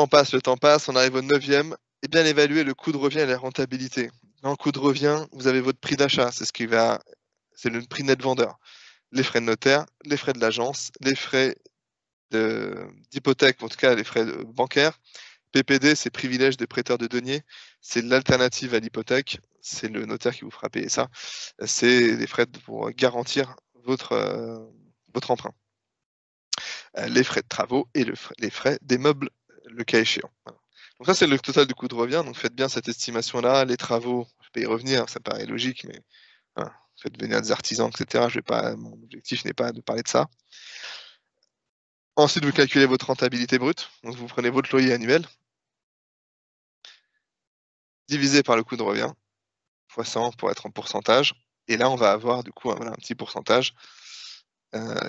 le temps passe, on arrive au 9e. Et bien évaluer le coût de revient et la rentabilité. Dans le coût de revient, vous avez votre prix d'achat, c'est le prix net vendeur. Les frais de notaire, les frais de l'agence, les frais d'hypothèque, en tout cas les frais bancaires. PPD, c'est privilège des prêteurs de deniers, c'est l'alternative à l'hypothèque, c'est le notaire qui vous fera payer ça. C'est les frais pour garantir votre emprunt. Les frais de travaux et les frais des meubles, le cas échéant. Voilà. Donc ça, c'est le total du coût de revient. Donc faites bien cette estimation-là. Les travaux, je vais y revenir, ça paraît logique, mais voilà, faites venir des artisans, etc. Mon objectif n'est pas de parler de ça. Ensuite, vous calculez votre rentabilité brute. Donc vous prenez votre loyer annuel, divisé par le coût de revient, fois 100 pour être en pourcentage. Et là, on va avoir du coup un petit pourcentage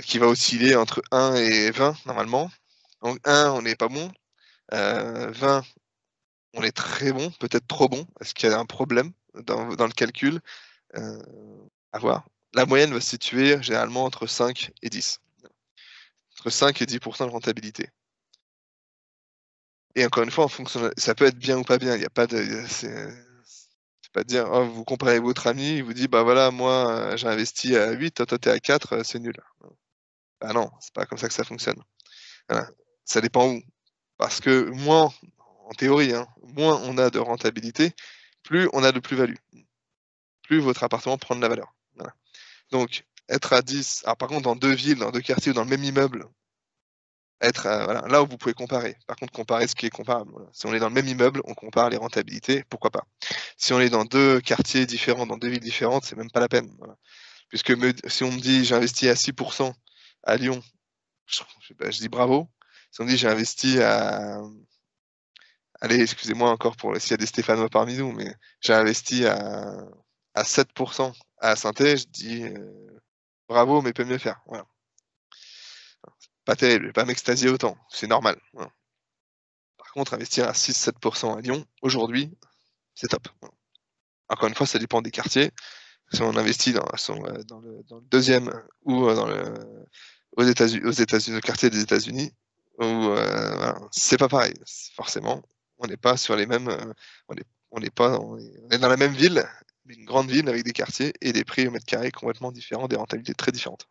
qui va osciller entre 1 et 20 normalement. Donc 1, on n'est pas bon. 20, on est très bon, peut-être trop bon. Est-ce qu'il y a un problème dans le calcul? À voir. La moyenne va se situer généralement entre 5 et 10. Entre 5 et 10 % de rentabilité. Et encore une fois, en fonction ça peut être bien ou pas bien. Il y a pas de c'est pas de dire: «Oh, vous comparez avec votre ami, il vous dit: "Bah, voilà, moi, j'ai investi à 8, toi, tu es à 4, c'est nul"». Bah, non, c'est pas comme ça que ça fonctionne. Voilà. Ça dépend où. Parce que moins, en théorie, hein, moins on a de rentabilité, plus on a de plus-value. Plus votre appartement prend de la valeur. Voilà. Donc être à 10, alors par contre dans 2 villes, dans 2 quartiers ou dans le même immeuble, être voilà, là où vous pouvez comparer. Par contre, comparer ce qui est comparable, voilà. Si on est dans le même immeuble, on compare les rentabilités, pourquoi pas. Si on est dans 2 quartiers différents, dans 2 villes différentes, c'est même pas la peine, voilà. Puisque si on me dit: «J'ai investi à 6 % à Lyon», je dis: «Bravo». Si on me dit: «J'ai investi à» allez, excusez-moi encore pour s'il y a des Stéphanois parmi nous, mais j'ai investi à 7 % à Saint-Étienne, je dis: «Bravo, mais peut mieux faire». Voilà. Pas terrible, je vais pas m'extasier autant, c'est normal, voilà. Par contre, investir à 6-7 % à Lyon, aujourd'hui, c'est top. Voilà. Encore une fois, ça dépend des quartiers. Si on investit dans le 2e ou aux États-Unis, au quartier des États-Unis, où voilà, c'est pas pareil. Forcément, on n'est pas sur les mêmes, on est dans la même ville, mais une grande ville avec des quartiers et des prix au mètre carré complètement différents, des rentabilités très différentes.